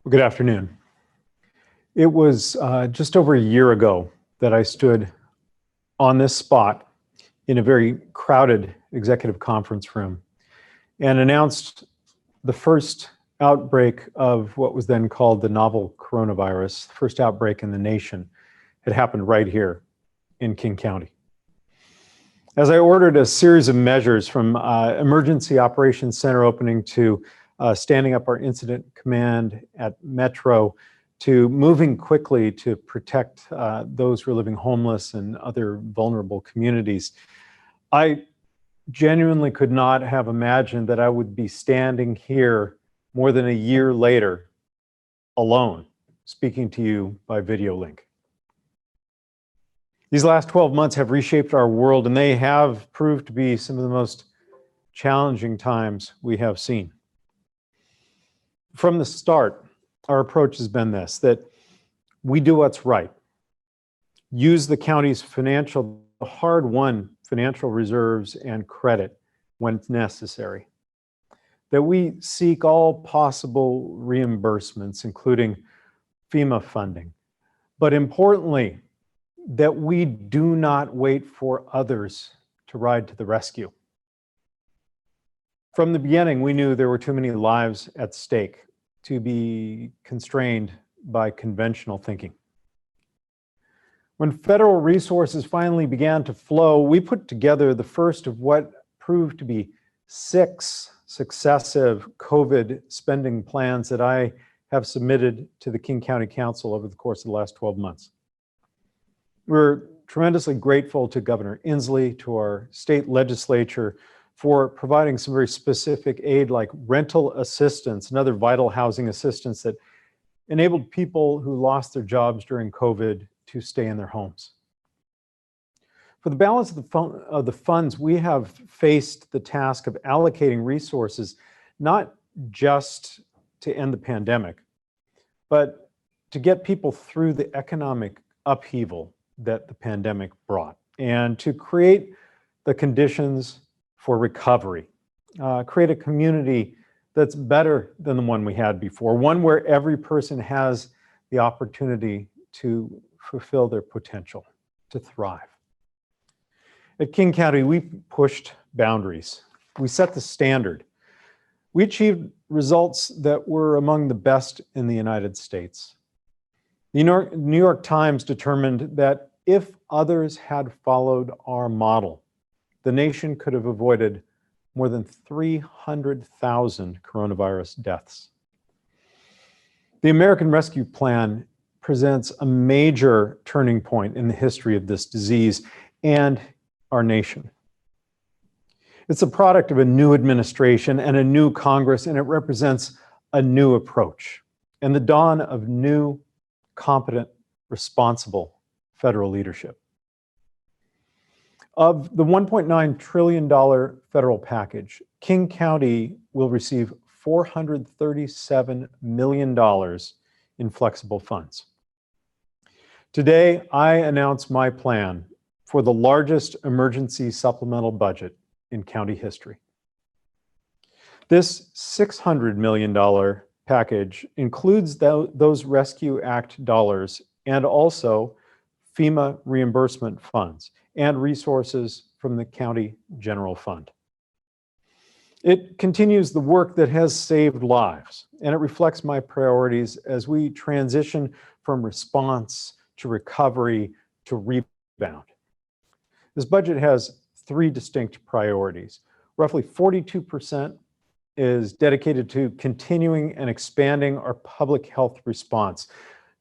Well, good afternoon. It was just over a year ago that I stood on this spot in a very crowded executive conference room and announced the first outbreak of what was then called the novel coronavirus. The first outbreak in the nation had happened right here in King County. As I ordered a series of measures from emergency operations center opening to standing up our incident command at Metro to moving quickly to protect those who are living homeless and other vulnerable communities, I genuinely could not have imagined that I would be standing here more than a year later, alone, speaking to you by video link. These last 12 months have reshaped our world, and they have proved to be some of the most challenging times we have seen. From the start, our approach has been this, that we do what's right. Use the county's hard-won financial reserves and credit when it's necessary. That we seek all possible reimbursements, including FEMA funding. But importantly, that we do not wait for others to ride to the rescue. From the beginning, we knew there were too many lives at stake to be constrained by conventional thinking. When federal resources finally began to flow, we put together the first of what proved to be 6 successive COVID spending plans that I have submitted to the King County Council over the course of the last 12 months. We're tremendously grateful to Governor Inslee, to our state legislature, for providing some very specific aid like rental assistance and other vital housing assistance that enabled people who lost their jobs during COVID to stay in their homes. For the balance of the funds, we have faced the task of allocating resources, not just to end the pandemic, but to get people through the economic upheaval that the pandemic brought, and to create the conditions for recovery, create a community that's better than the one we had before, one where every person has the opportunity to fulfill their potential, to thrive. At King County, we pushed boundaries. We set the standard. We achieved results that were among the best in the United States. The New York Times determined that if others had followed our model, the nation could have avoided more than 300,000 coronavirus deaths. The American Rescue Plan presents a major turning point in the history of this disease and our nation. It's a product of a new administration and a new Congress, and it represents a new approach and the dawn of new, competent, responsible federal leadership. Of the $1.9 trillion federal package, King County will receive $437 million in flexible funds. Today, I announce my plan for the largest emergency supplemental budget in county history. This $600 million package includes those Rescue Act dollars and also FEMA reimbursement funds and resources from the county general fund. It continues the work that has saved lives, and it reflects my priorities as we transition from response to recovery to rebound. This budget has 3 distinct priorities. Roughly 42% is dedicated to continuing and expanding our public health response,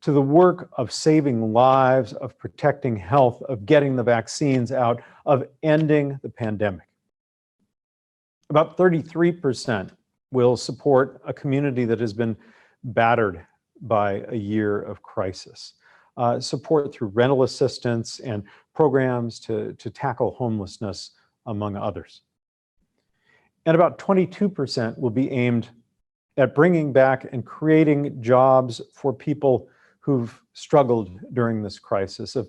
to the work of saving lives, of protecting health, of getting the vaccines out, of ending the pandemic. About 33% will support a community that has been battered by a year of crisis. Support through rental assistance and programs to tackle homelessness, among others. And about 22% will be aimed at bringing back and creating jobs for people who've struggled during this crisis, of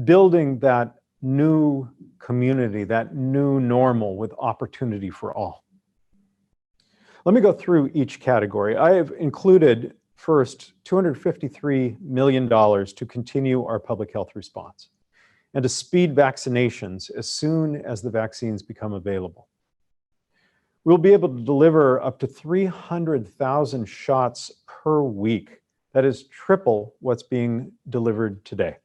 building that new community, that new normal with opportunity for all. Let me go through each category. I have included first $253 million to continue our public health response and to speed vaccinations as soon as the vaccines become available. We'll be able to deliver up to 300,000 shots per week. That is triple what's being delivered today.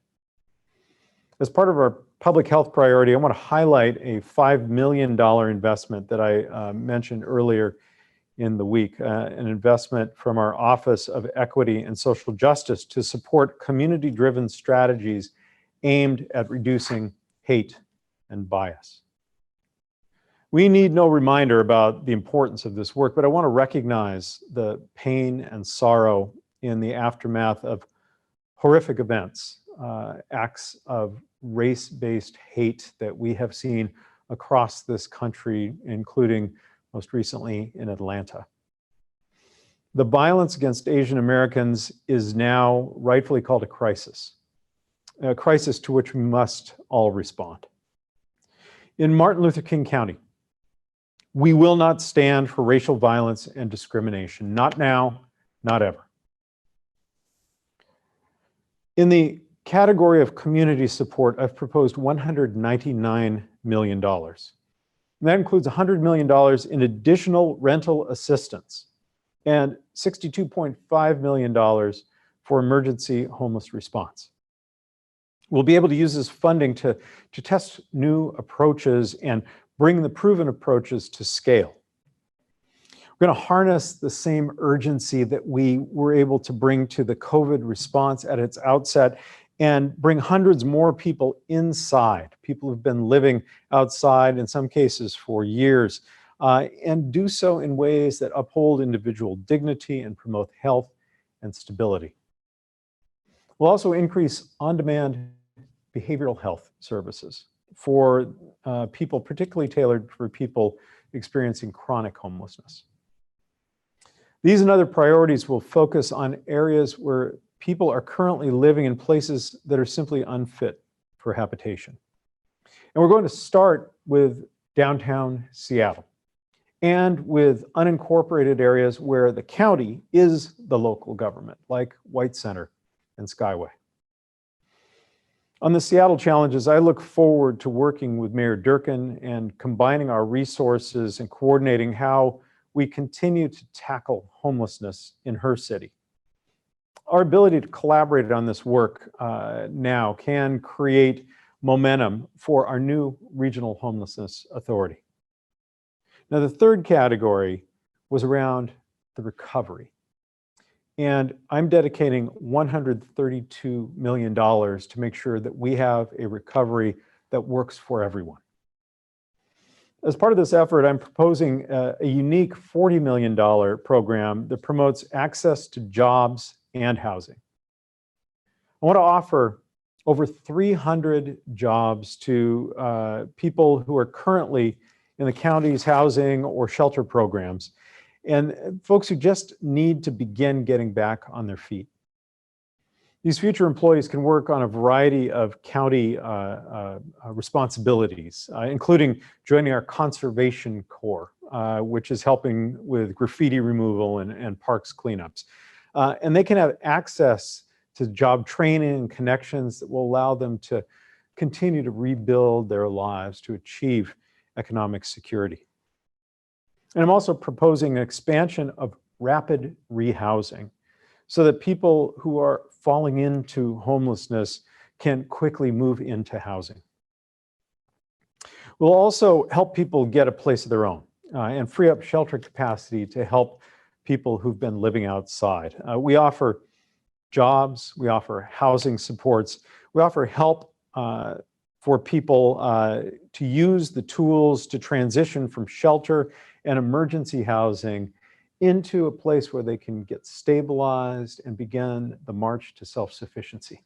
As part of our public health priority, I want to highlight a $5 million investment that I mentioned earlier in the week, an investment from our Office of Equity and Social Justice to support community-driven strategies aimed at reducing hate and bias. We need no reminder about the importance of this work, but I want to recognize the pain and sorrow in the aftermath of horrific events, acts of race-based hate that we have seen across this country, including most recently in Atlanta. The violence against Asian Americans is now rightfully called a crisis to which we must all respond. In Martin Luther King County, we will not stand for racial violence and discrimination, not now, not ever. In the category of community support, I've proposed $199 million. And that includes $100 million in additional rental assistance and $62.5 million for emergency homeless response. We'll be able to use this funding to test new approaches and bring the proven approaches to scale. We're going to harness the same urgency that we were able to bring to the COVID response at its outset and bring hundreds more people inside, people who've been living outside in some cases for years, and do so in ways that uphold individual dignity and promote health and stability. We'll also increase on-demand behavioral health services for people, particularly tailored for people experiencing chronic homelessness. These and other priorities will focus on areas where people are currently living in places that are simply unfit for habitation. And we're going to start with downtown Seattle and with unincorporated areas where the county is the local government, like White Center and Skyway. On the Seattle challenges, I look forward to working with Mayor Durkin and combining our resources and coordinating how we continue to tackle homelessness in her city. Our ability to collaborate on this work now can create momentum for our new regional homelessness authority. Now, the third category was around the recovery. And I'm dedicating $132 million to make sure that we have a recovery that works for everyone. As part of this effort, I'm proposing a unique $40 million program that promotes access to jobs and housing. I want to offer over 300 jobs to people who are currently in the county's housing or shelter programs, and folks who just need to begin getting back on their feet. These future employees can work on a variety of county responsibilities, including joining our Conservation Corps, which is helping with graffiti removal and parks cleanups. And they can have access to job training and connections that will allow them to continue to rebuild their lives to achieve economic security. And I'm also proposing an expansion of rapid rehousing so that people who are falling into homelessness can quickly move into housing. We'll also help people get a place of their own and free up shelter capacity to help people who've been living outside. We offer jobs, we offer housing supports, we offer help for people to use the tools to transition from shelter and emergency housing into a place where they can get stabilized and begin the march to self-sufficiency.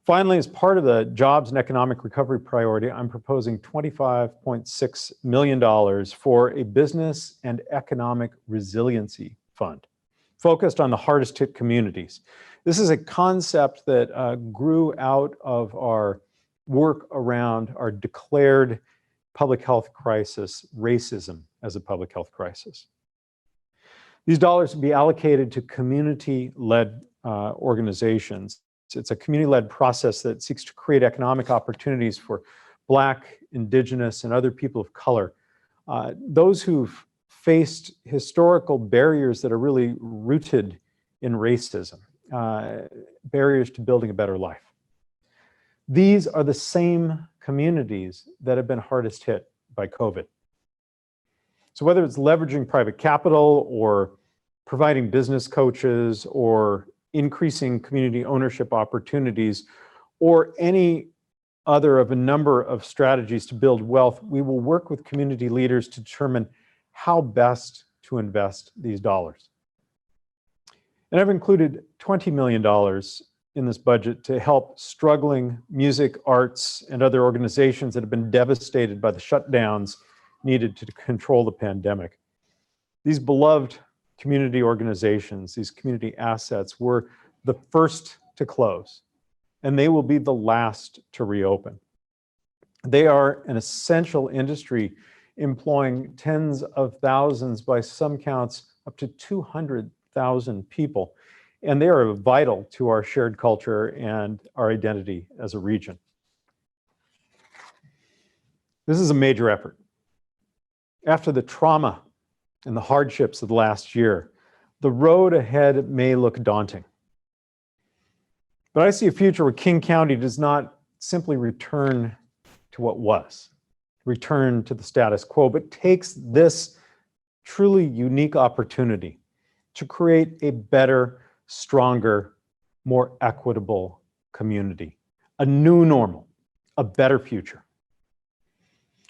Finally, as part of the jobs and economic recovery priority, I'm proposing $25.6 million for a business and economic resiliency fund focused on the hardest hit communities. This is a concept that grew out of our work around our declared public health crisis, racism as a public health crisis. These dollars will be allocated to community-led organizations. It's a community-led process that seeks to create economic opportunities for Black, Indigenous, and other people of color. Those who've faced historical barriers that are really rooted in racism, barriers to building a better life. These are the same communities that have been hardest hit by COVID. So whether it's leveraging private capital or providing business coaches or increasing community ownership opportunities or any other of a number of strategies to build wealth, we will work with community leaders to determine how best to invest these dollars. And I've included $20 million in this budget to help struggling music, arts, and other organizations that have been devastated by the shutdowns needed to control the pandemic. These beloved community organizations, these community assets, were the first to close, and they will be the last to reopen. They are an essential industry employing tens of thousands, by some counts, up to 200,000 people. And they are vital to our shared culture and our identity as a region. This is a major effort. After the trauma and the hardships of the last year, the road ahead may look daunting. But I see a future where King County does not simply return to what was, return to the status quo, but takes this truly unique opportunity to create a better, stronger, more equitable community, a new normal, a better future.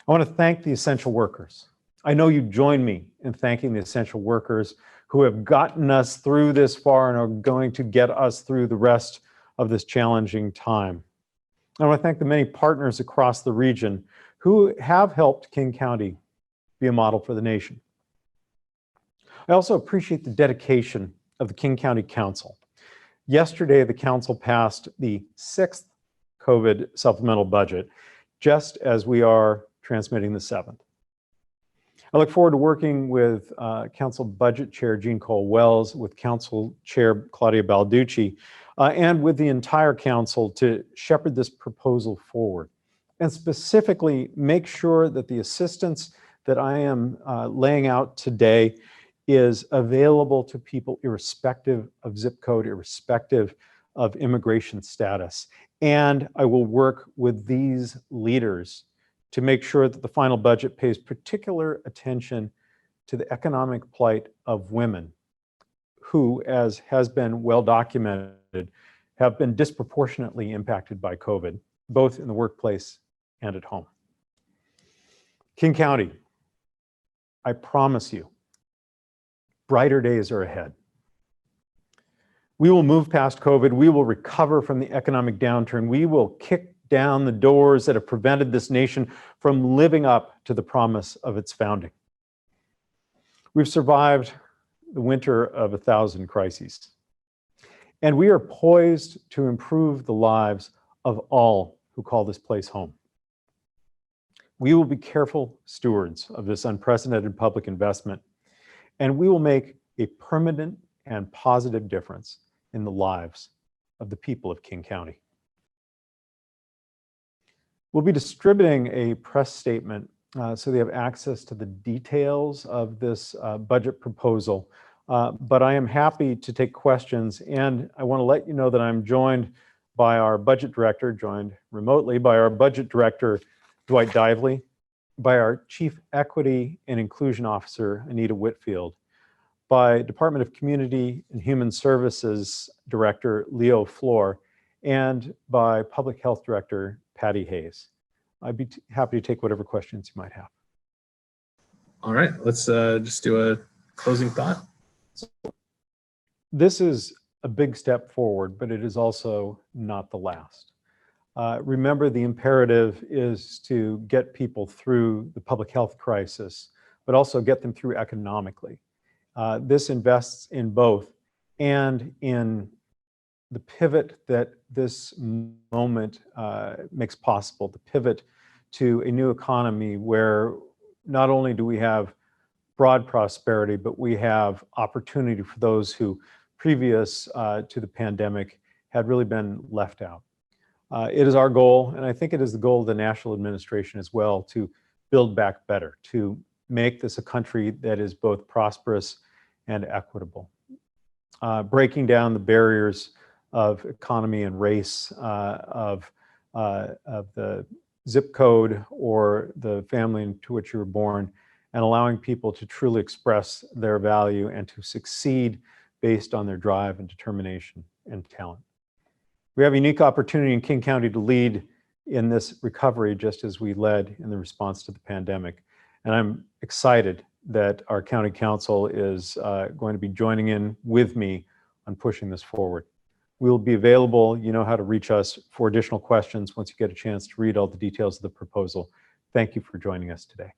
I want to thank the essential workers. I know you join me in thanking the essential workers who have gotten us through this far and are going to get us through the rest of this challenging time. I want to thank the many partners across the region who have helped King County be a model for the nation. I also appreciate the dedication of the King County Council. Yesterday, the council passed the 6th COVID supplemental budget, just as we are transmitting the 7th. I look forward to working with Council Budget Chair Jean Cole Wells, with Council Chair Claudia Balducci, and with the entire council to shepherd this proposal forward, and specifically make sure that the assistance that I am laying out today is available to people irrespective of zip code, irrespective of immigration status. And I will work with these leaders to make sure that the final budget pays particular attention to the economic plight of women who, as has been well documented, have been disproportionately impacted by COVID, both in the workplace and at home. King County, I promise you, brighter days are ahead. We will move past COVID. We will recover from the economic downturn. We will kick down the doors that have prevented this nation from living up to the promise of its founding. We've survived the winter of 1,000 crises, and we are poised to improve the lives of all who call this place home. We will be careful stewards of this unprecedented public investment, and we will make a permanent and positive difference in the lives of the people of King County. We'll be distributing a press statement so they have access to the details of this budget proposal, but I am happy to take questions, and I want to let you know that I'm joined by our budget director, joined remotely by our budget director, Dwight Dively, by our Chief Equity and Inclusion Officer, Anita Whitfield, by Department of Community and Human Services Director, Leo Floor, and by Public Health Director, Patty Hayes. I'd be happy to take whatever questions you might have. All right, let's just do a closing thought. This is a big step forward, but it is also not the last. Remember, the imperative is to get people through the public health crisis, but also get them through economically. This invests in both and in the pivot that this moment makes possible, the pivot to a new economy where not only do we have broad prosperity, but we have opportunity for those who previous to the pandemic had really been left out. It is our goal, and I think it is the goal of the national administration as well, to build back better, to make this a country that is both prosperous and equitable. Breaking down the barriers of economy and race, of the zip code or the family into which you were born, and allowing people to truly express their value and to succeed based on their drive and determination and talent. We have a unique opportunity in King County to lead in this recovery, just as we led in the response to the pandemic. And I'm excited that our county council is going to be joining in with me on pushing this forward. We'll be available, you know how to reach us, for additional questions once you get a chance to read all the details of the proposal. Thank you for joining us today.